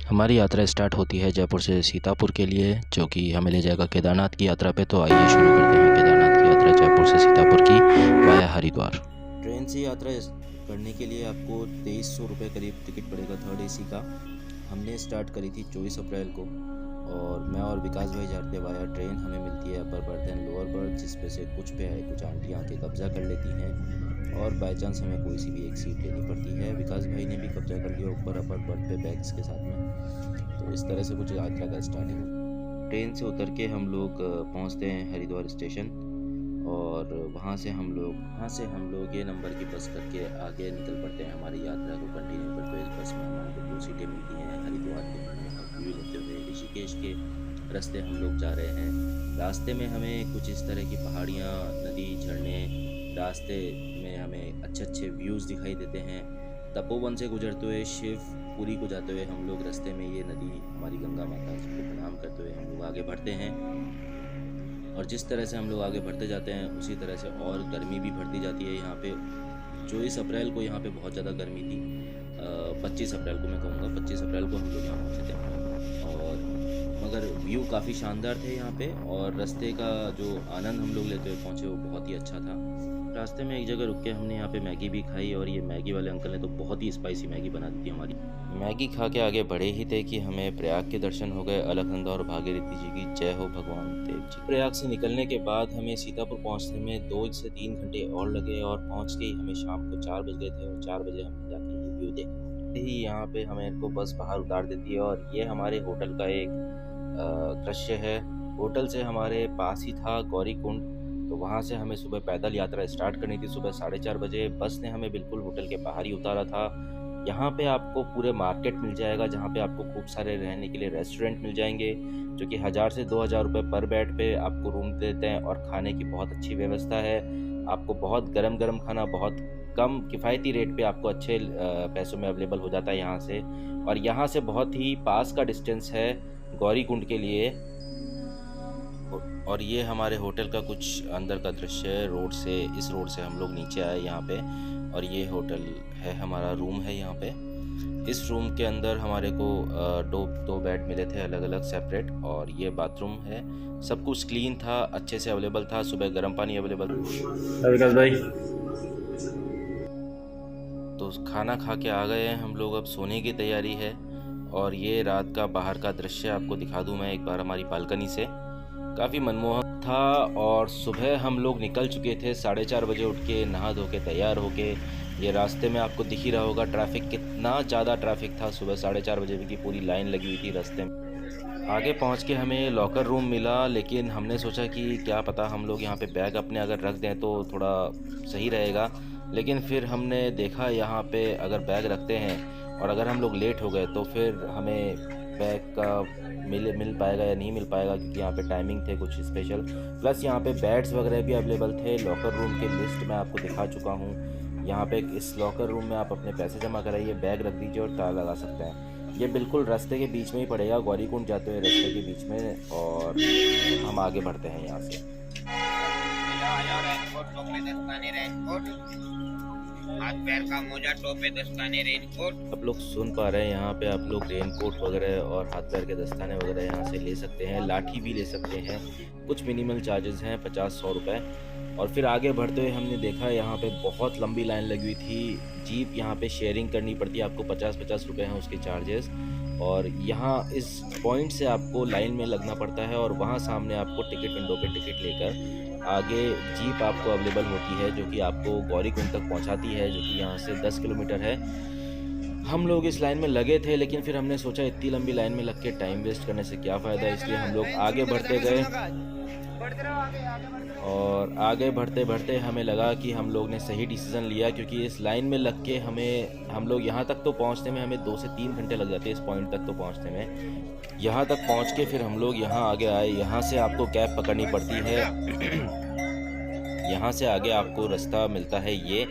हमारी यात्रा स्टार्ट होती है जयपुर से सीतापुर के लिए, जो कि हमें ले जाएगा केदारनाथ की यात्रा पे। तो आइए शुरू करते हैं केदारनाथ की यात्रा जयपुर से सीतापुर की वाया हरिद्वार। ट्रेन से यात्रा करने के लिए आपको 2300 रुपये करीब टिकट पड़ेगा थर्ड एसी का। हमने स्टार्ट करी थी 24 अप्रैल को और मैं और विकास भाई जाते हैं वाया ट्रेन। हमें मिलती है upper berth and lower berth, जिस पे से कुछ पे है कुछ आंटियाँ आके कब्जा कर लेती हैं और बाय चांस हमें कोई सी भी एक सीट लेनी पड़ती है। विकास भाई ने भी कब्जा कर लिया ऊपर अपर बर्थ पे बैग्स के साथ में। तो इस तरह से कुछ यात्रा का स्टार्टिंग। ट्रेन से उतर के हम लोग पहुँचते हैं हरिद्वार स्टेशन और वहाँ से हम लोग ये नंबर की बस करके आगे निकल पड़ते हैं हमारी यात्रा को कंटिन्यू करते हुए। इस बस में हमारे को 2 सीटें मिलती हैं हरिद्वार के व्यू लेते हुए। ऋषिकेश के रास्ते हम लोग जा रहे हैं। रास्ते में हमें कुछ इस तरह की पहाड़ियाँ, नदी, झरने, रास्ते में हमें अच्छे अच्छे व्यूज़ दिखाई देते हैं। तपोवन से गुजरते हुए शिवपुरी को जाते हुए हम लोग रास्ते में ये नदी हमारी गंगा माता को प्रणाम करते हुए हम लोग आगे बढ़ते हैं। और जिस तरह से हम लोग आगे बढ़ते जाते हैं उसी तरह से और गर्मी भी बढ़ती जाती है। यहाँ पे 24 अप्रैल को यहाँ पे बहुत ज़्यादा गर्मी थी। 25 अप्रैल को मैं कहूँगा, 25 अप्रैल को हम लोग यहाँ पहुँचे थे और मगर व्यू काफ़ी शानदार थे यहाँ पे। और रास्ते का जो आनंद हम लोग लेते हुए पहुँचे वो बहुत ही अच्छा था। रास्ते में एक जगह रुक के हमने यहाँ पे मैगी भी खाई और ये मैगी वाले अंकल ने तो बहुत ही स्पाइसी मैगी बना दी थी हमारी। मैगी खा के आगे बढ़े ही थे कि हमें प्रयाग के दर्शन हो गए। अलकनंदा और भागीरथी जी की जय हो भगवान देव जी। प्रयाग से निकलने के बाद हमें सीतापुर पहुंचने में 2 से 3 घंटे और लगे और पहुंच के ही हमें शाम को 4 बज गए थे और 4 बजे हमने जाके ये व्यू देखा। ही यहाँ पे हमें को बस बाहर उतार देती है और ये हमारे होटल का एक दृश्य है। होटल से हमारे पास ही था गौरी कुंड, तो वहाँ से हमें सुबह पैदल यात्रा स्टार्ट करनी थी। सुबह 4:30 बजे बस ने हमें बिल्कुल होटल के बाहर ही उतारा था। यहाँ पे आपको पूरे मार्केट मिल जाएगा, जहाँ पे आपको खूब सारे रहने के लिए रेस्टोरेंट मिल जाएंगे, जो कि 1000 से 2000 रुपये पर बेड पे आपको रूम देते हैं। और खाने की बहुत अच्छी व्यवस्था है। आपको बहुत गरम गरम खाना बहुत कम किफ़ायती रेट पे आपको अच्छे पैसों में अवेलेबल हो जाता है यहाँ से। और यहाँ से बहुत ही पास का डिस्टेंस है गौरी कुंड के लिए। और ये हमारे होटल का कुछ अंदर का दृश्य है। इस रोड से हम लोग नीचे आए यहाँ पे और ये होटल है, हमारा रूम है यहाँ पे। इस रूम के अंदर हमारे को दो बेड मिले थे अलग अलग सेपरेट, और ये बाथरूम है। सब कुछ क्लीन था, अच्छे से अवेलेबल था। सुबह गर्म पानी अवेलेबल था। विकास भाई तो खाना खा के आ गए हैं हम लोग, अब सोने की तैयारी है। और ये रात का बाहर का दृश्य आपको दिखा दूं मैं एक बार हमारी बालकनी से। काफ़ी मनमोहक था। और सुबह हम लोग निकल चुके थे 4:30 बजे उठ के, नहा धो के तैयार होके। ये रास्ते में आपको दिख ही रहा होगा ट्रैफिक, कितना ज़्यादा ट्रैफिक था। सुबह 4:30 बजे की पूरी लाइन लगी हुई थी रास्ते में। आगे पहुंच के हमें लॉकर रूम मिला, लेकिन हमने सोचा कि क्या पता हम लोग यहाँ पे बैग अपने अगर रख दें तो थोड़ा सही रहेगा। लेकिन फिर हमने देखा यहाँ पे अगर बैग रखते हैं और अगर हम लोग लेट हो गए तो फिर हमें बैग का मिल पाएगा या नहीं मिल पाएगा, क्योंकि यहाँ पे टाइमिंग थे कुछ स्पेशल। प्लस यहाँ पे बेड्स वगैरह भी अवेलेबल थे। लॉकर रूम की लिस्ट मैं आपको दिखा चुका हूँ। यहाँ पे इस लॉकर रूम में आप अपने पैसे जमा कराइए, बैग रख दीजिए और ताला लगा सकते हैं। ये बिल्कुल रास्ते के बीच में ही पड़ेगा, गौरी कुंड जाते हुए रास्ते के बीच में। और हम आगे बढ़ते हैं यहाँ से। हाथ पैर का मोजा, टोपे, दस्ताने, रेनकोट। आप लोग सुन पा रहे हैं, यहाँ पे आप लोग रेनकोट वगैरह और हाथ पैर के दस्ताने वगैरह यहाँ से ले सकते हैं। लाठी भी ले सकते हैं। कुछ मिनिमल चार्जेस हैं 50-100 रुपये। और फिर आगे बढ़ते हुए हमने देखा यहाँ पे बहुत लंबी लाइन लगी हुई थी। जीप यहाँ पे शेयरिंग करनी पड़ती है आपको, 50-50 रुपये हैं उसके चार्जेस। और यहाँ इस पॉइंट से आपको लाइन में लगना पड़ता है और वहाँ सामने आपको टिकट विंडो पे टिकट लेकर आगे जीप आपको अवेलेबल होती है, जो कि आपको गौरी कुंड तक पहुंचाती है, जो कि यहाँ से 10 किलोमीटर है। हम लोग इस लाइन में लगे थे, लेकिन फिर हमने सोचा इतनी लंबी लाइन में लग के टाइम वेस्ट करने से क्या फ़ायदा, इसलिए हम लोग आगे बढ़ते गए। और आगे बढ़ते बढ़ते हमें लगा कि हम लोग ने सही डिसीज़न लिया, क्योंकि इस लाइन में लग के हम लोग यहाँ तक तो पहुँचने में हमें 2 से 3 घंटे लग जाते हैं इस पॉइंट तक तो पहुँचने में। यहाँ तक पहुँच के फिर हम लोग यहाँ आगे आए। यहाँ से आपको कैब पकड़नी पड़ती है। यहाँ से आगे आपको रास्ता मिलता है ये।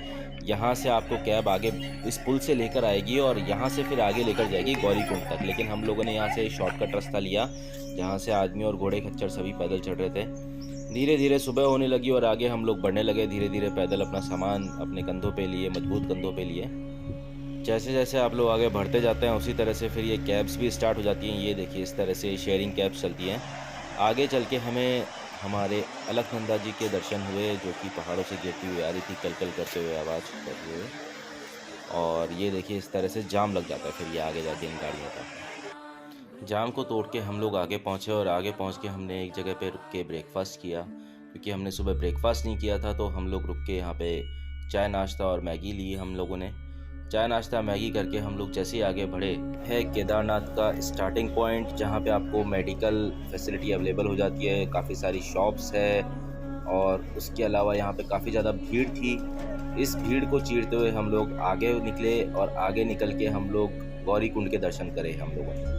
यहाँ से आपको कैब आगे इस पुल से लेकर आएगी और यहाँ से फिर आगे लेकर जाएगी गौरी कुंड तक। लेकिन हम लोगों ने यहाँ से शॉर्टकट रास्ता लिया, जहाँ से आदमी और घोड़े खच्चर सभी पैदल चढ़ रहे थे। धीरे धीरे सुबह होने लगी और आगे हम लोग बढ़ने लगे धीरे धीरे पैदल, अपना सामान अपने कंधों पे लिए, मजबूत कंधों पे लिए। जैसे जैसे आप लोग आगे बढ़ते जाते हैं उसी तरह से फिर ये कैब्स भी स्टार्ट हो जाती हैं। ये देखिए इस तरह से शेयरिंग कैब्स चलती हैं। आगे चल के हमें हमारे अलकनंदा जी के दर्शन हुए, जो कि पहाड़ों से गिरती हुई आ रही थी, कल करते हुए आवाज़ करते हुए। और ये देखिए इस तरह से जाम लग जाता है फिर ये आगे जाके इन गाड़ियों का। जाम को तोड़ के हम लोग आगे पहुँचे और आगे पहुँच के हमने एक जगह पे रुक के ब्रेकफास्ट किया, क्योंकि हमने सुबह ब्रेकफास्ट नहीं किया था। तो हम लोग रुक के यहाँ पे चाय नाश्ता और मैगी ली हम लोगों ने। चाय नाश्ता मैगी करके हम लोग जैसे ही आगे बढ़े है केदारनाथ का स्टार्टिंग पॉइंट, जहाँ पे आपको मेडिकल फैसिलिटी अवेलेबल हो जाती है, काफ़ी सारी शॉप्स है और उसके अलावा यहाँ पे काफ़ी ज़्यादा भीड़ थी। इस भीड़ को चीरते हुए हम लोग आगे निकले और आगे निकल के हम लोग गौरी कुंड के दर्शन करे हम लोगों ने।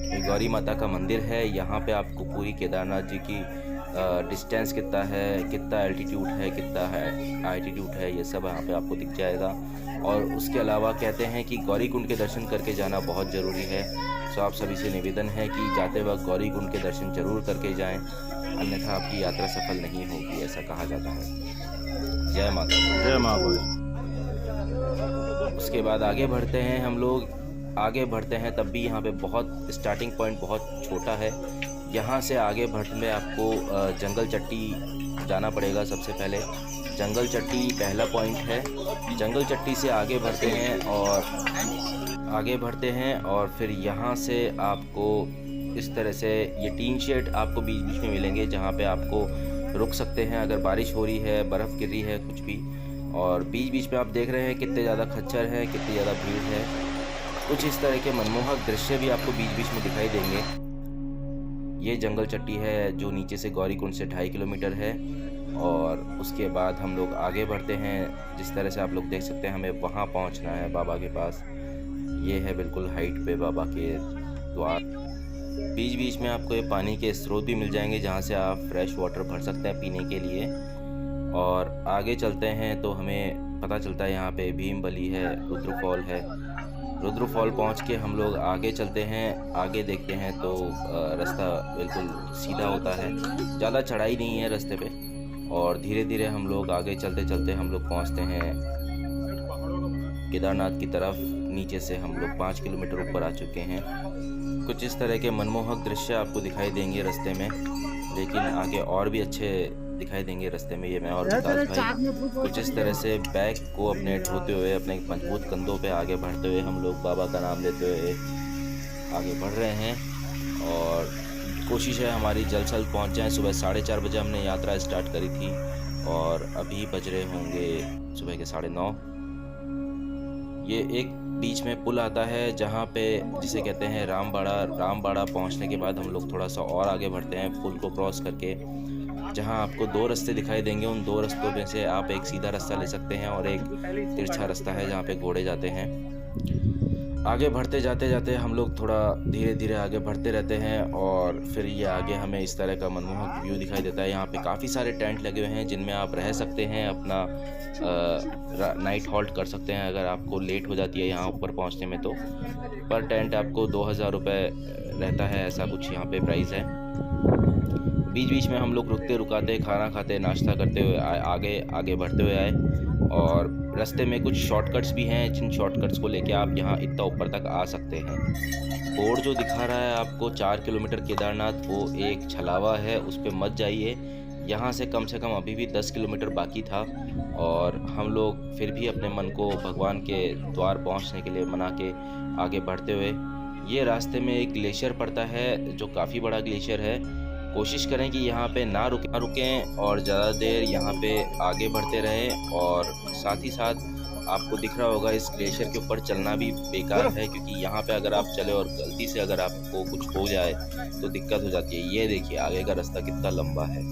ये गौरी माता का मंदिर है। यहाँ पे आपको पूरी केदारनाथ जी की डिस्टेंस कितना है, कितना एल्टीट्यूड है, कितना है आल्टीट्यूड है, ये सब यहाँ पे आपको दिख जाएगा। और उसके अलावा कहते हैं कि गौरी कुंड के दर्शन करके जाना बहुत ज़रूरी है। सो आप सभी से निवेदन है कि जाते वक्त गौरी कुंड के दर्शन ज़रूर करके जाएं, अन्यथा आपकी यात्रा सफल नहीं होगी, ऐसा कहा जाता है। जय माता दी। जय माँ बोले। उसके बाद आगे बढ़ते हैं हम लोग। आगे बढ़ते हैं तब भी यहाँ पे बहुत स्टार्टिंग पॉइंट बहुत छोटा है। यहाँ से आगे बढ़ने आपको जंगल चट्टी जाना पड़ेगा। सबसे पहले जंगल चट्टी पहला पॉइंट है। जंगल चट्टी से आगे बढ़ते हैं और फिर यहाँ से आपको इस तरह से ये टीन शेड आपको बीच बीच में मिलेंगे, जहाँ पे आपको रुक सकते हैं अगर बारिश हो रही है, बर्फ़ गिर रही है, कुछ भी। और बीच बीच में आप देख रहे हैं कितने ज़्यादा खच्चर हैं, कितनी ज़्यादा भीड़ है। कुछ इस तरह के मनमोहक दृश्य भी आपको बीच बीच में दिखाई देंगे। ये जंगल चट्टी है जो नीचे से गौरी कुंड से 2.5 किलोमीटर है। और उसके बाद हम लोग आगे बढ़ते हैं। जिस तरह से आप लोग देख सकते हैं हमें वहाँ पहुँचना है बाबा के पास। ये है बिल्कुल हाइट पे बाबा के द्वार। बीच बीच में आपको ये पानी के स्रोत भी मिल जाएंगे, जहाँ से आप फ्रेश वाटर भर सकते हैं पीने के लिए। और आगे चलते हैं तो हमें पता चलता है यहाँ पे भीम बली है, रुद्र फॉल है। रुद्र फॉल पहुँच के हम लोग आगे चलते हैं। आगे देखते हैं तो रास्ता बिल्कुल सीधा होता है, ज़्यादा चढ़ाई नहीं है रास्ते पे। और धीरे धीरे हम लोग आगे चलते चलते हम लोग पहुँचते हैं केदारनाथ की तरफ। नीचे से हम लोग 5 किलोमीटर ऊपर आ चुके हैं। कुछ इस तरह के मनमोहक दृश्य आपको दिखाई देंगे रास्ते में, लेकिन आगे और भी अच्छे दिखाई देंगे रास्ते में। ये मैं और विकास भाई कुछ इस तरह से बैग को अपने ढोते हुए, अपने मजबूत कंधों पे आगे बढ़ते हुए हम लोग बाबा का नाम लेते हुए आगे बढ़ रहे हैं। और कोशिश है हमारी जल्द से जल्द पहुँच जाएँ। सुबह 4:30 बजे हमने यात्रा स्टार्ट करी थी और अभी बज रहे होंगे सुबह के 9:30। ये एक बीच में पुल आता है जहाँ पे जिसे कहते हैं रामबाड़ा पहुँचने के बाद हम लोग थोड़ा सा और आगे बढ़ते हैं पुल को क्रॉस करके, जहाँ आपको 2 रास्ते दिखाई देंगे। उन 2 रास्तों में से आप एक सीधा रास्ता ले सकते हैं और एक तिरछा रास्ता है जहाँ पे घोड़े जाते हैं। आगे बढ़ते जाते हम लोग थोड़ा धीरे धीरे आगे बढ़ते रहते हैं और फिर ये आगे हमें इस तरह का मनमोहक व्यू दिखाई देता है। यहाँ पे काफ़ी सारे टेंट लगे हुए हैं जिनमें आप रह सकते हैं, अपना नाइट हॉल्ट कर सकते हैं अगर आपको लेट हो जाती है यहाँ ऊपर पहुँचने में। तो पर टेंट आपको 2000 रुपये रहता है, ऐसा कुछ यहाँ पे प्राइस है। बीच बीच में हम लोग रुकते रुकाते, खाना खाते, नाश्ता करते हुए आगे बढ़ते हुए आए। और रास्ते में कुछ शॉर्टकट्स भी हैं, जिन शॉर्टकट्स को लेके आप यहाँ इतना ऊपर तक आ सकते हैं। बोर्ड जो दिखा रहा है आपको 4 किलोमीटर केदारनाथ, वो एक छलावा है, उस पर मत जाइए। यहाँ से कम अभी भी 10 किलोमीटर बाकी था और हम लोग फिर भी अपने मन को भगवान के द्वार पहुँचने के लिए मना के आगे बढ़ते हुए, ये रास्ते में एक ग्लेशियर पड़ता है जो काफ़ी बड़ा ग्लेशियर है। कोशिश करें कि यहाँ पे ना रुकें और ज़्यादा देर यहाँ पे आगे बढ़ते रहें। और साथ ही साथ आपको दिख रहा होगा इस ग्लेशियर के ऊपर चलना भी बेकार है, क्योंकि यहाँ पे अगर आप चले और गलती से अगर आपको कुछ हो जाए तो दिक्कत हो जाती है। ये देखिए आगे का रास्ता कितना लंबा है,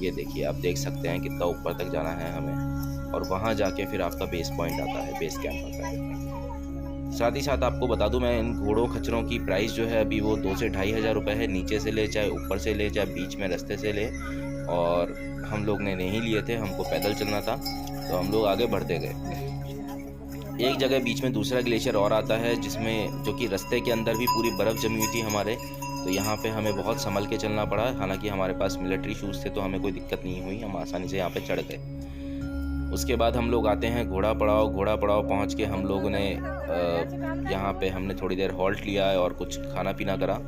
ये देखिए आप देख सकते हैं कितना ऊपर तक जाना है हमें। और वहाँ जाके फिर आपका बेस पॉइंट आता है, बेस कैंप आता है। साथ ही साथ आपको बता दूं मैं, इन घोड़ों खच्चरों की प्राइस जो है अभी वो 2 से 2,500 रुपये है। नीचे से ले, चाहे ऊपर से ले, चाहे बीच में रास्ते से ले। और हम लोग ने नहीं लिए थे, हमको पैदल चलना था, तो हम लोग आगे बढ़ते गए। एक जगह बीच में दूसरा ग्लेशियर और आता है जिसमें जो कि रास्ते के अंदर भी पूरी बर्फ़ जमी हुई थी हमारे, तो यहाँ पे हमें बहुत संभल के चलना पड़ा। हालांकि हमारे पास मिलिट्री शूज़ थे तो हमें कोई दिक्कत नहीं हुई, हम आसानी से यहाँ पे चढ़ गए। उसके बाद हम लोग आते हैं घोड़ा पड़ाव पहुँच के हम लोगों ने यहाँ पे हमने थोड़ी देर हॉल्ट लिया है और कुछ खाना पीना करा।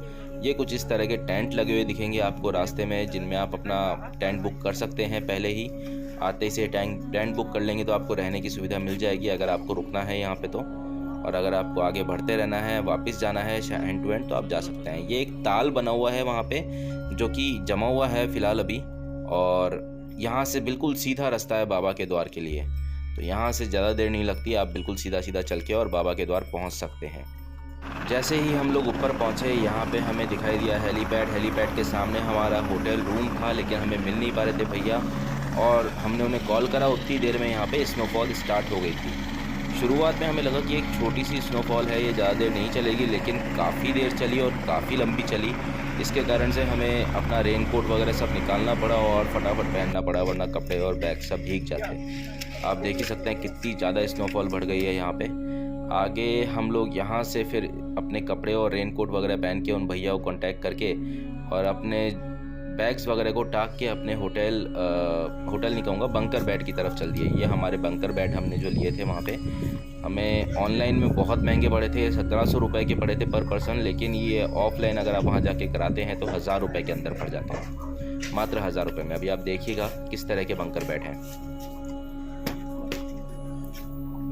ये कुछ इस तरह के टेंट लगे हुए दिखेंगे आपको रास्ते में, जिनमें आप अपना टेंट बुक कर सकते हैं। पहले ही आते से टेंट बुक कर लेंगे तो आपको रहने की सुविधा मिल जाएगी अगर आपको रुकना है यहाँ पे तो। और अगर आपको आगे बढ़ते रहना है, वापस जाना है एंड टू एंड, तो आप जा सकते हैं। ये एक ताल बना हुआ है वहाँ पे जो कि जमा हुआ है फ़िलहाल अभी, और यहाँ से बिल्कुल सीधा रास्ता है बाबा के द्वार के लिए। तो यहाँ से ज़्यादा देर नहीं लगती, आप बिल्कुल सीधा सीधा चल के और बाबा के द्वार पहुँच सकते हैं। जैसे ही हम लोग ऊपर पहुँचे यहाँ पे हमें दिखाई दिया हेलीपैड के सामने हमारा होटल रूम था, लेकिन हमें मिल नहीं पा रहे थे भैया, और हमने उन्हें कॉल करा। उतनी देर में यहाँ पे स्नोफॉल स्टार्ट हो गई थी। शुरुआत में हमें लगा कि एक छोटी सी स्नोफॉल है, ये ज़्यादा देर नहीं चलेगी, लेकिन काफ़ी देर चली और काफ़ी लंबी चली। इसके कारण से हमें अपना रेनकोट वगैरह सब निकालना पड़ा और फटाफट पहनना पड़ा, वरना कपड़े और बैग सब भीग जाते। आप देख ही सकते हैं कितनी ज़्यादा स्नोफॉल बढ़ गई है यहाँ पे। आगे हम लोग यहाँ से फिर अपने कपड़े और रेनकोट वगैरह पहन के उन भैया को कांटेक्ट करके और अपने बैग्स वगैरह को टाक के अपने होटल नहीं कहूँगा, बंकर बेड की तरफ चल दिए। ये हमारे बंकर बेड हमने जो लिए थे वहाँ पे, हमें ऑनलाइन में बहुत महंगे पड़े थे, 1700 रुपये के पड़े थे पर पर्सन, लेकिन ये ऑफलाइन अगर आप वहाँ जाके कराते हैं तो 1000 रुपये के अंदर पड़ जाते हैं, मात्र 1000 रुपये में। अभी आप देखिएगा किस तरह के बंकर बेड हैं।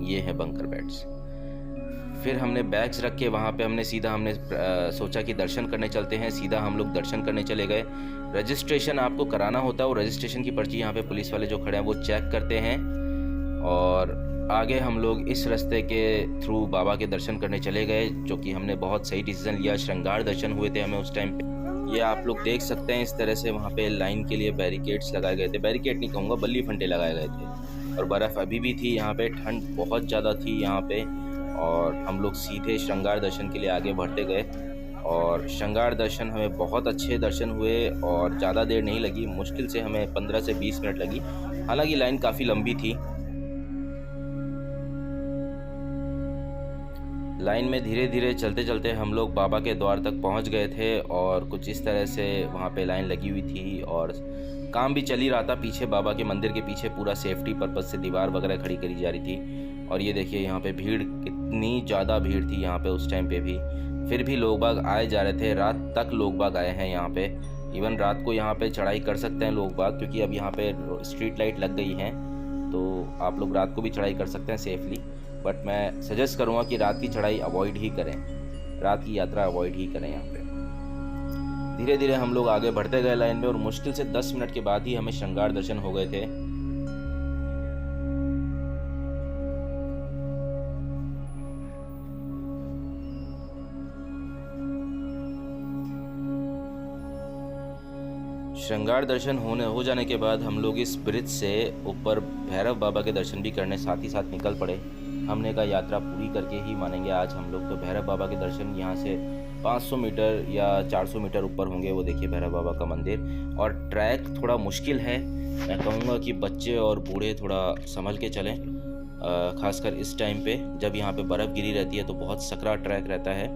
ये है बंकर बेड्स। फिर हमने बैग्स रख के वहाँ पे हमने सोचा कि दर्शन करने चलते हैं। सीधा हम लोग दर्शन करने चले गए। रजिस्ट्रेशन आपको कराना होता है, और रजिस्ट्रेशन की पर्ची यहाँ पे पुलिस वाले जो खड़े हैं वो चेक करते हैं। और आगे हम लोग इस रास्ते के थ्रू बाबा के दर्शन करने चले गए, जो कि हमने बहुत सही डिसीजन लिया। श्रृंगार दर्शन हुए थे हमें उस टाइम पे। ये आप लोग देख सकते हैं, इस तरह से वहाँ पे लाइन के लिए बैरिकेड्स लगाए गए थे, बैरिकेड नहीं कहूँगा, बल्ली फंटे लगाए गए थे। और बर्फ़ अभी भी थी यहाँ पे, ठंड बहुत ज़्यादा थी यहाँ पे। और हम लोग सीधे श्रृंगार दर्शन के लिए आगे बढ़ते गए, और श्रृंगार दर्शन हमें बहुत अच्छे दर्शन हुए और ज़्यादा देर नहीं लगी। मुश्किल से हमें 15 से 20 मिनट लगी, हालांकि लाइन काफ़ी लंबी थी। लाइन में धीरे धीरे चलते चलते हम लोग बाबा के द्वार तक पहुंच गए थे, और कुछ इस तरह से वहाँ पे लाइन लगी हुई थी और काम भी चल ही रहा था। पीछे बाबा के मंदिर के पीछे पूरा सेफ्टी पर्पज़ से दीवार वगैरह खड़ी करी जा रही थी। और ये देखिए यहाँ पे भीड़, कितनी ज़्यादा भीड़ थी यहाँ पे उस टाइम पे भी। फिर भी लोग बाग आए जा रहे थे, रात तक लोग बाग आए हैं यहाँ पे। इवन रात को यहाँ पे चढ़ाई कर सकते हैं लोग बाग, क्योंकि अब यहाँ पे स्ट्रीट लाइट लग गई हैं, तो आप लोग रात को भी चढ़ाई कर सकते हैं सेफली। बट मैं सजेस्ट करूँगा कि रात की चढ़ाई अवॉइड ही करें, रात की यात्रा अवॉइड ही करें यहाँ पे। धीरे धीरे हम लोग आगे बढ़ते गए लाइन में, और मुश्किल से 10 मिनट के बाद ही हमें श्रृंगार दर्शन हो गए थे। श्रृंगार दर्शन हो जाने के बाद हम लोग इस ब्रिज से ऊपर भैरव बाबा के दर्शन भी करने साथ ही साथ निकल पड़े। हमने कहा यात्रा पूरी करके ही मानेंगे आज हम लोग। तो भैरव बाबा के दर्शन यहाँ से 500 मीटर या 400 मीटर ऊपर होंगे, वो देखिए भैरव बाबा का मंदिर। और ट्रैक थोड़ा मुश्किल है, मैं कहूँगा कि बच्चे और बूढ़े थोड़ा संभल के चलें, खासकर इस टाइम पे जब यहाँ पे बर्फ़ गिरी रहती है तो बहुत सकरा ट्रैक रहता है।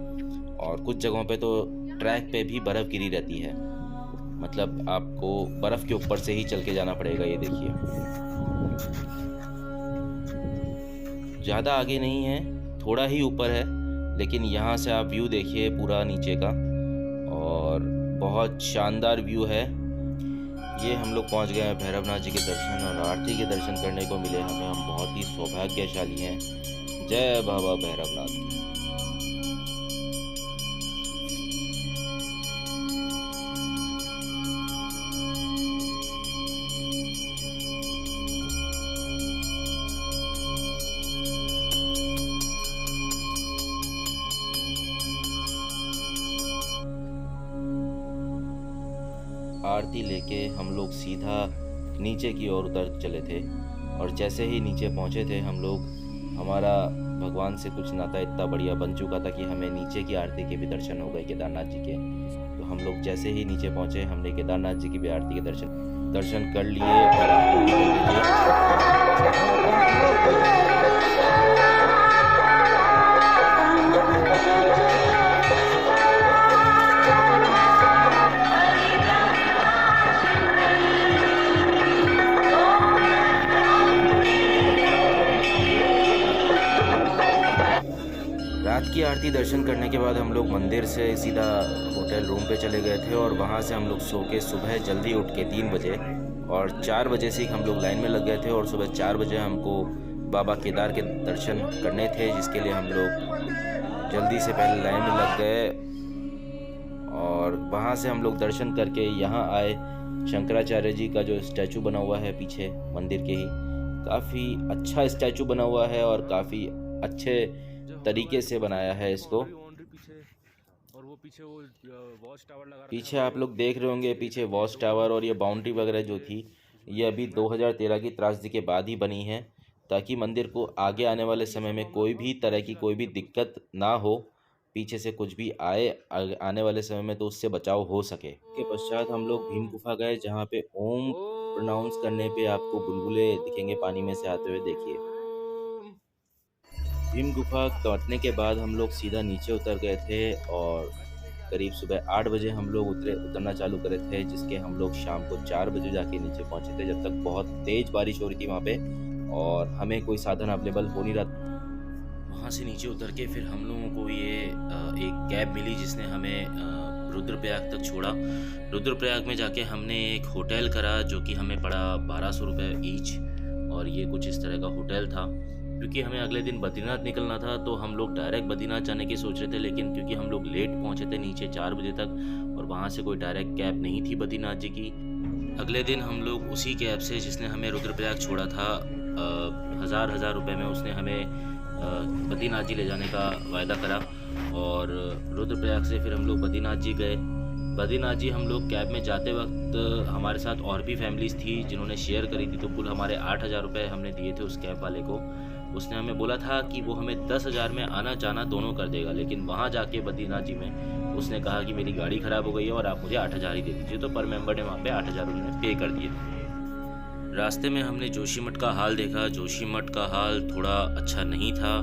और कुछ जगहों पे तो ट्रैक पे भी बर्फ़ गिरी रहती है, मतलब आपको बर्फ़ के ऊपर से ही चल के जाना पड़ेगा। ये देखिए ज़्यादा आगे नहीं है, थोड़ा ही ऊपर है, लेकिन यहाँ से आप व्यू देखिए पूरा नीचे का, और बहुत शानदार व्यू है। ये हम लोग पहुँच गए हैं भैरवनाथ जी के दर्शन और आरती के दर्शन करने को मिले हमें। हम बहुत ही सौभाग्यशाली हैं। जय बाबा भैरवनाथ की। आरती लेके हम लोग सीधा नीचे की ओर उतर चले थे, और जैसे ही नीचे पहुंचे थे हम लोग, हमारा भगवान से कुछ नाता इतना बढ़िया बन चुका था कि हमें नीचे की आरती के भी दर्शन हो गए, केदारनाथ जी के। तो हम लोग जैसे ही नीचे पहुंचे हमने केदारनाथ जी की भी आरती के दर्शन कर लिए। और रात की आरती दर्शन करने के बाद हम लोग मंदिर से सीधा होटल रूम पे चले गए थे और वहाँ से हम लोग सो के सुबह जल्दी उठ के 3 बजे और 4 बजे से हम लोग लाइन में लग गए थे और सुबह 4 बजे हमको बाबा केदार के दर्शन करने थे, जिसके लिए हम लोग जल्दी से पहले लाइन में लग गए और वहाँ से हम लोग दर्शन करके यहाँ आए। शंकराचार्य जी का जो स्टैचू बना हुआ है पीछे मंदिर के ही, काफ़ी अच्छा स्टैचू बना हुआ है और काफ़ी अच्छे तरीके से बनाया है इसको। पीछे आप लोग देख रहे होंगे, पीछे वॉच टावर और ये बाउंड्री वगैरह जो थी ये अभी 2013 की त्रासदी के बाद ही बनी है, ताकि मंदिर को आगे आने वाले समय में कोई भी तरह की कोई भी दिक्कत ना हो, पीछे से कुछ भी आने वाले समय में तो उससे बचाव हो सके। के पश्चात हम लोग भीम गुफा गए, जहाँ पे ओम प्रोनाउंस करने पे आपको बुलबुले दिखेंगे पानी में से आते हुए, देखिए। भीम गुफा काटने के बाद हम लोग सीधा नीचे उतर गए थे और करीब सुबह 8 बजे हम लोग उतरना चालू करे थे, जिसके हम लोग शाम को 4 बजे जाके नीचे पहुंचे थे, जब तक बहुत तेज़ बारिश हो रही थी वहाँ पे और हमें कोई साधन अवेलेबल हो नहीं रहा। वहाँ से नीचे उतर के फिर हम लोगों को ये एक कैब मिली जिसने हमें रुद्रप्रयाग तक छोड़ा। रुद्रप्रयाग में जाके हमने एक होटल करा जो कि हमें पड़ा 1200 रुपये ईच, और ये कुछ इस तरह का होटल था। क्योंकि हमें अगले दिन बद्रीनाथ निकलना था तो हम लोग डायरेक्ट बद्रीनाथ जाने की सोच रहे थे, लेकिन क्योंकि हम लोग लेट पहुँचे थे नीचे 4 बजे तक और वहाँ से कोई डायरेक्ट कैब नहीं थी बद्रीनाथ जी की, अगले दिन हम लोग उसी कैब से जिसने हमें रुद्रप्रयाग छोड़ा था 1000 रुपये में उसने हमें बद्रीनाथ जी ले जाने का वायदा करा और रुद्रप्रयाग से फिर हम लोग बद्रीनाथ जी गए। बद्रीनाथ जी हम लोग कैब में जाते वक्त हमारे साथ और भी फैमिलीज़ थी जिन्होंने शेयर करी थी, तो कुल हमारे 8000 रुपये हमने दिए थे उस कैब वाले को। उसने हमें बोला था कि वो हमें 10,000 में आना जाना दोनों कर देगा, लेकिन वहाँ जाके बद्रीनाथ जी में उसने कहा कि मेरी गाड़ी ख़राब हो गई है और आप मुझे 8000 ही दे दीजिए। तो पर मेंबर ने वहाँ पे 8000 उन्होंने पे कर दिए। रास्ते में हमने जोशीमठ का हाल देखा। जोशीमठ का हाल थोड़ा अच्छा नहीं था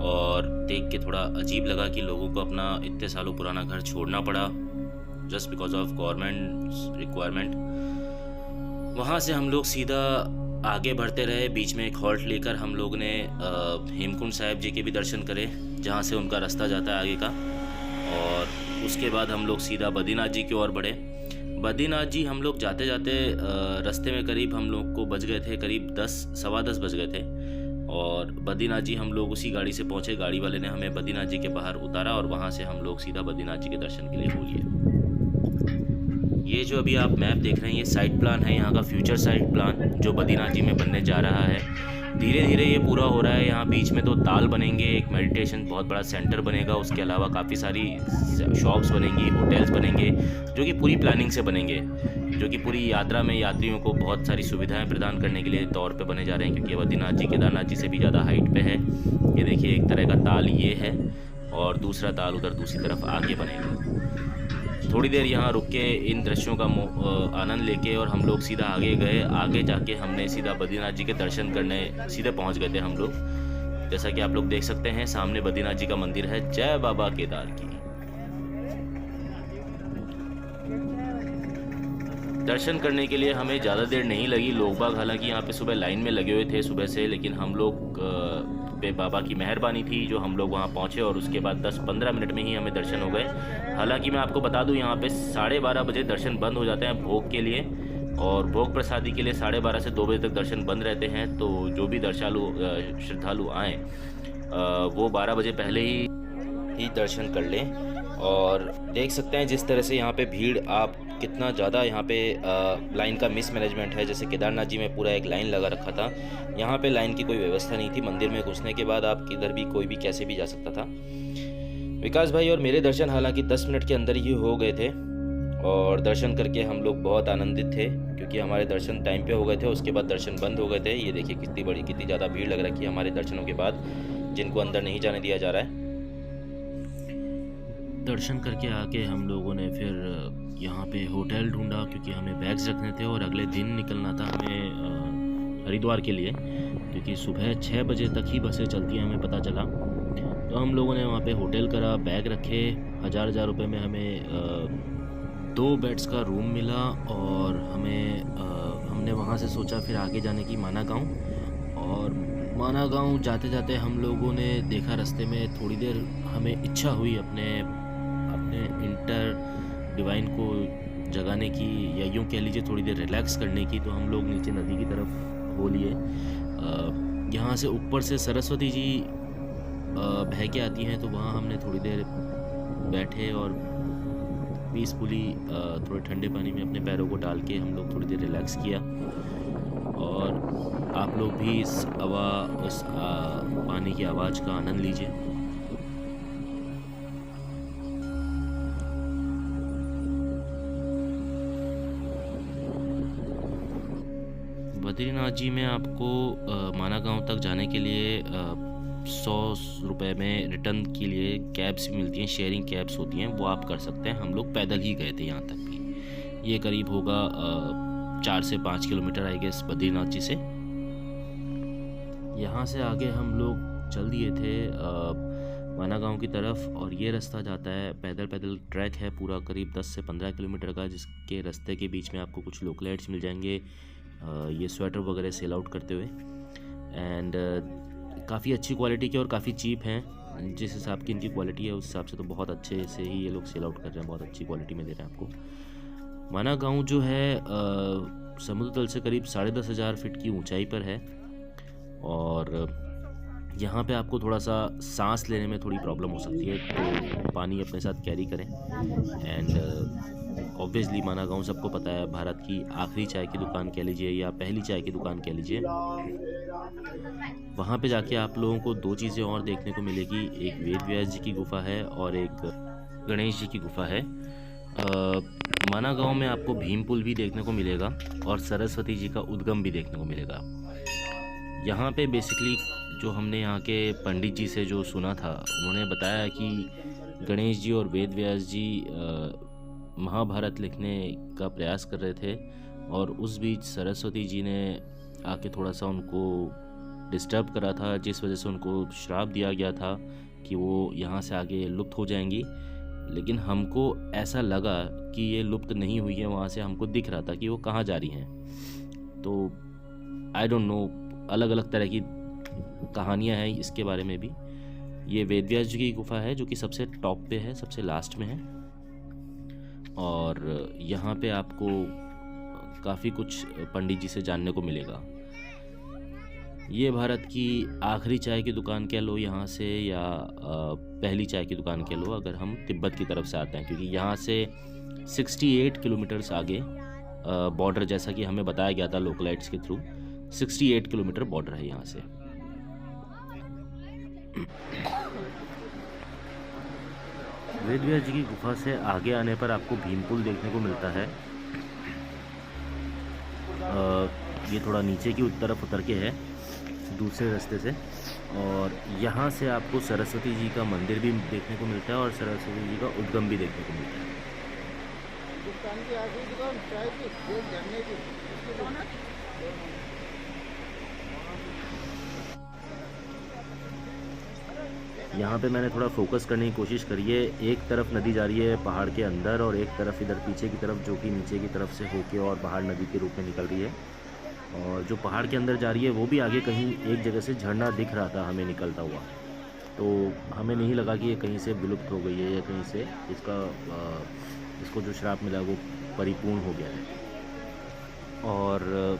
और देख के थोड़ा अजीब लगा कि लोगों को अपना इतने सालों पुराना घर छोड़ना पड़ा just because of government requirement. वहाँ से हम लोग सीधा आगे बढ़ते रहे। बीच में एक हॉल्ट लेकर हम लोग ने हेमकुंड साहिब जी के भी दर्शन करे, जहाँ से उनका रास्ता जाता है आगे का, और उसके बाद हम लोग सीधा बद्रीनाथ जी की ओर बढ़े। बद्रीनाथ जी हम लोग जाते जाते रास्ते में करीब हम लोग को बज गए थे करीब 10 सवा 10 बज गए थे और बद्रीनाथ जी हम लोग उसी गाड़ी से पहुँचे। गाड़ी वाले ने हमें बद्रीनाथ जी के बाहर उतारा और वहाँ से हम लोग सीधा बद्रीनाथ जी के दर्शन के लिए हो लिए। ये जो अभी आप मैप देख रहे हैं ये साइट प्लान है यहाँ का, फ्यूचर साइट प्लान जो बद्रीनाथ जी में बनने जा रहा है। धीरे धीरे ये पूरा हो रहा है। यहाँ बीच में 2 ताल बनेंगे, एक मेडिटेशन बहुत बड़ा सेंटर बनेगा, उसके अलावा काफ़ी सारी शॉप्स बनेंगी, होटल्स बनेंगे जो कि पूरी प्लानिंग से बनेंगे, जो कि पूरी यात्रा में यात्रियों को बहुत सारी सुविधाएं प्रदान करने के लिए तौर पे बने जा रहे हैं। क्योंकि बद्रीनाथ जी केदारनाथ जी से भी ज़्यादा हाइट पे है। ये देखिए एक तरह का ताल ये है और दूसरा ताल उधर दूसरी तरफ आगे बनेगा। थोड़ी देर यहाँ रुक के इन दृश्यों का आनंद लेके और हम लोग सीधा आगे गए। आगे जाके हमने सीधा बद्रीनाथ जी के दर्शन करने सीधे पहुँच गए थे हम लोग। जैसा कि आप लोग देख सकते हैं सामने बद्रीनाथ जी का मंदिर है। जय बाबा केदार की। दर्शन करने के लिए हमें ज़्यादा देर नहीं लगी। लोग बाग हालांकि यहाँ पे सुबह लाइन में लगे हुए थे सुबह से, लेकिन हम लोग पे बाबा की मेहरबानी थी जो हम लोग वहाँ पहुँचे और उसके बाद 10-15 मिनट में ही हमें दर्शन हो गए। हालांकि मैं आपको बता दूँ यहाँ पे 12:30 बजे दर्शन बंद हो जाते हैं भोग के लिए, और भोग प्रसादी के लिए 12:30 से 2 बजे तक दर्शन बंद रहते हैं। तो जो भी श्रद्धालु आएँ वो 12 बजे पहले ही दर्शन कर लें। और देख सकते हैं जिस तरह से यहाँ पे भीड़, आप कितना ज़्यादा यहाँ पे लाइन का मिसमैनेजमेंट है। जैसे केदारनाथ जी में पूरा एक लाइन लगा रखा था, यहाँ पे लाइन की कोई व्यवस्था नहीं थी। मंदिर में घुसने के बाद आप किधर भी कोई भी कैसे भी जा सकता था। विकास भाई और मेरे दर्शन हालांकि 10 मिनट के अंदर ही हो गए थे और दर्शन करके हम लोग बहुत आनंदित थे क्योंकि हमारे दर्शन टाइम पे हो गए थे। उसके बाद दर्शन बंद हो गए थे। ये देखिए कितनी ज़्यादा भीड़ लग रही है हमारे दर्शनों के बाद, जिनको अंदर नहीं जाने दिया जा रहा है। दर्शन करके आके हम लोगों ने फिर यहाँ पे होटल ढूंढा क्योंकि हमें बैग्स रखने थे और अगले दिन निकलना था हमें हरिद्वार के लिए, क्योंकि सुबह 6 बजे तक ही बसें चलती हैं हमें पता चला। तो हम लोगों ने वहाँ पे होटल करा, बैग रखे। 1000 रुपये में हमें 2 बेड्स का रूम मिला और हमने वहाँ से सोचा फिर आगे जाने की माना गाँव, और माना गाँव जाते जाते हम लोगों ने देखा रास्ते में थोड़ी देर हमें इच्छा हुई अपने इंटर डिवाइन को जगाने की, या यूँ कह लीजिए थोड़ी देर रिलैक्स करने की। तो हम लोग नीचे नदी की तरफ हो लिए। यहाँ से ऊपर से सरस्वती जी बह के आती हैं, तो वहाँ हमने थोड़ी देर बैठे और पीसफुली थोड़े ठंडे पानी में अपने पैरों को डाल के हम लोग थोड़ी देर रिलैक्स किया। और आप लोग भी इस पानी की आवाज़ का आनंद लीजिए। बद्रीनाथ जी में आपको माना गांव तक जाने के लिए 100 रुपये में रिटर्न के लिए कैब्स मिलती हैं, शेयरिंग कैब्स होती हैं, वो आप कर सकते हैं। हम लोग पैदल ही गए थे यहाँ तक भी। ये करीब होगा 4 से 5 किलोमीटर आई गेस बद्रीनाथ जी से। यहाँ से आगे हम लोग चल दिए थे माना गांव की तरफ, और ये रास्ता जाता है पैदल ट्रैक है पूरा करीब 10 से 15 किलोमीटर का, जिसके रास्ते के बीच में आपको कुछ लोकलाइट्स मिल जाएंगे ये स्वेटर वगैरह सेल आउट करते हुए। एंड काफ़ी अच्छी क्वालिटी के और काफ़ी चीप हैं। जिस हिसाब की इनकी क्वालिटी है उस हिसाब से तो बहुत अच्छे से ही ये लोग सेल आउट कर रहे हैं, बहुत अच्छी क्वालिटी में दे रहे हैं आपको। माना गांव जो है समुद्र तल से करीब 10,500 फीट की ऊंचाई पर है, और यहाँ पे आपको थोड़ा सा सांस लेने में थोड़ी प्रॉब्लम हो सकती है, तो पानी अपने साथ कैरी करें। एंड ऑब्वियसली माना गांव सबको पता है, भारत की आखिरी चाय की दुकान कह लीजिए या पहली चाय की दुकान कह लीजिए। वहाँ पे जाके आप लोगों को 2 चीज़ें और देखने को मिलेगी, एक वेद व्यास जी की गुफा है और एक गणेश जी की गुफा है। माना गांव में आपको भीम पुल भी देखने को मिलेगा और सरस्वती जी का उद्गम भी देखने को मिलेगा। यहाँ पे बेसिकली जो हमने यहाँ के पंडित जी से जो सुना था, उन्होंने बताया कि गणेश जी और वेद व्यास जी महाभारत लिखने का प्रयास कर रहे थे, और उस बीच सरस्वती जी ने आके थोड़ा सा उनको डिस्टर्ब करा था, जिस वजह से उनको श्राप दिया गया था कि वो यहाँ से आगे लुप्त हो जाएंगी। लेकिन हमको ऐसा लगा कि ये लुप्त नहीं हुई है, वहाँ से हमको दिख रहा था कि वो कहाँ जा रही हैं। तो आई डोंट नो, अलग अलग तरह की कहानियाँ हैं इसके बारे में भी। ये वेद व्यास जी की गुफा है जो कि सबसे टॉप पे है, सबसे लास्ट में है, और यहाँ पे आपको काफ़ी कुछ पंडित जी से जानने को मिलेगा। ये भारत की आखिरी चाय की दुकान कह लो यहाँ से, या पहली चाय की दुकान कह लो अगर हम तिब्बत की तरफ से आते हैं, क्योंकि यहाँ से 68 किलोमीटर्स आगे बॉर्डर, जैसा कि हमें बताया गया था लोकलाइट्स के थ्रू, 68 किलोमीटर बॉर्डर है यहाँ से। वेद व्यास जी की गुफा से आगे आने पर आपको भीम पुल देखने को मिलता है। ये थोड़ा नीचे की तरफ उतर के है दूसरे रास्ते से, और यहाँ से आपको सरस्वती जी का मंदिर भी देखने को मिलता है और सरस्वती जी का उद्गम भी देखने को मिलता है। यहाँ पे मैंने थोड़ा फोकस करने की कोशिश करी है। एक तरफ नदी जा रही है पहाड़ के अंदर, और एक तरफ इधर पीछे की तरफ जो कि नीचे की तरफ से होके और बाहर नदी के रूप में निकल रही है। और जो पहाड़ के अंदर जा रही है वो भी आगे कहीं एक जगह से झरना दिख रहा था हमें निकलता हुआ, तो हमें नहीं लगा कि ये कहीं से विलुप्त हो गई है या कहीं से इसको जो श्राप मिला वो परिपूर्ण हो गया है। और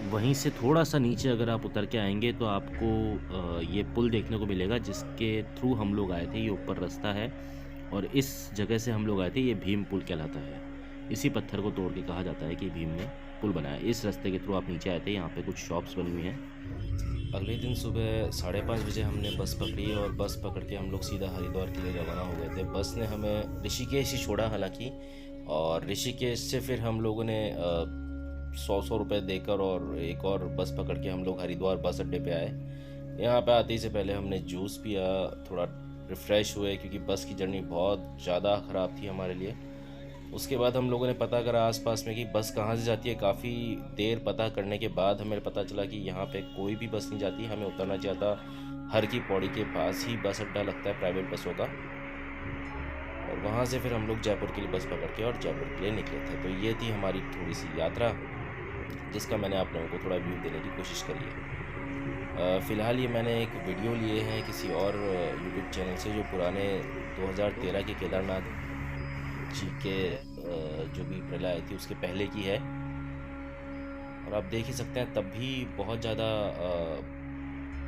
वहीं से थोड़ा सा नीचे अगर आप उतर के आएंगे तो आपको ये पुल देखने को मिलेगा, जिसके थ्रू हम लोग आए थे। ये ऊपर रास्ता है और इस जगह से हम लोग आए थे, ये भीम पुल कहलाता है। इसी पत्थर को तोड़ के कहा जाता है कि भीम ने पुल बनाया। इस रास्ते के थ्रू आप नीचे आए थे। यहाँ पे कुछ शॉप्स बनी हुई हैं। अगले दिन सुबह 5:30 बजे हमने बस पकड़ी, और बस पकड़ के हम लोग सीधा हरिद्वार के लिए रवाना हो गए थे। बस ने हमें ऋषिकेश ही छोड़ा हालांकि, और ऋषिकेश से फिर हम लोगों ने 100 रुपये देकर और एक और बस पकड़ के हम लोग हरिद्वार बस अड्डे पे आए। यहाँ पे आते ही से पहले हमने जूस पिया, थोड़ा रिफ़्रेश हुए क्योंकि बस की जर्नी बहुत ज़्यादा ख़राब थी हमारे लिए। उसके बाद हम लोगों ने पता करा आसपास में कि बस कहाँ से जाती है। काफ़ी देर पता करने के बाद हमें पता चला कि यहाँ पे कोई भी बस नहीं जाती। हमें उतरना चाहिए था हर की पौड़ी के पास ही बस अड्डा लगता है प्राइवेट बसों का, और वहाँ से फिर हम लोग जयपुर के लिए बस पकड़ के और जयपुर के लिए निकले थे। तो ये थी हमारी थोड़ी सी यात्रा, जिसका मैंने आप लोगों को थोड़ा व्यू देने की कोशिश करी है। फ़िलहाल ये मैंने एक वीडियो लिए हैं किसी और यूट्यूब चैनल से, जो पुराने 2013 के केदारनाथ जी के जो भी प्रलय आई थी उसके पहले की है। और आप देख ही सकते हैं तब भी बहुत ज़्यादा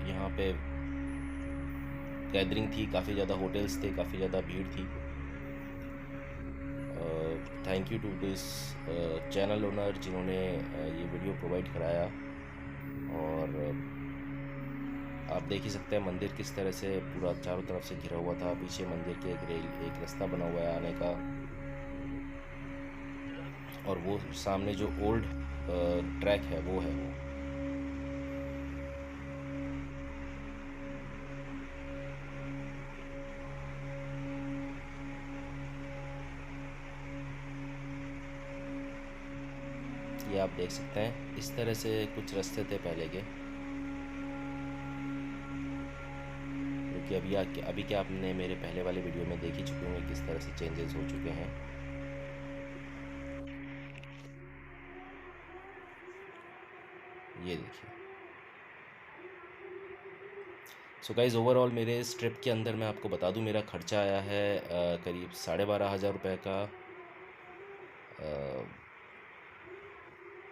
यहाँ पे गैदरिंग थी, काफ़ी ज़्यादा होटल्स थे, काफ़ी ज़्यादा भीड़ थी। Thank you to this channel owner जिन्होंने ये वीडियो प्रोवाइड कराया। और आप देख ही सकते हैं मंदिर किस तरह से पूरा चारों तरफ से घिरा हुआ था। पीछे मंदिर के एक रास्ता बना हुआ है आने का, और वो सामने जो ओल्ड ट्रैक है वो है वो। ये आप देख सकते हैं इस तरह से कुछ रास्ते थे पहले के, क्योंकि अभी क्या आपने मेरे पहले वाले वीडियो में देख ही चुके होंगे किस तरह से चेंजेस हो चुके हैं। ये देखिए। सो गाइज़, ओवरऑल मेरे इस ट्रिप के अंदर मैं आपको बता दूं मेरा खर्चा आया है करीब 12,500 रुपये का।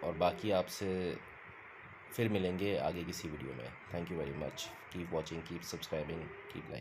और बाकी आपसे फिर मिलेंगे आगे किसी वीडियो में। Thank you very much. Keep watching, keep subscribing, keep like.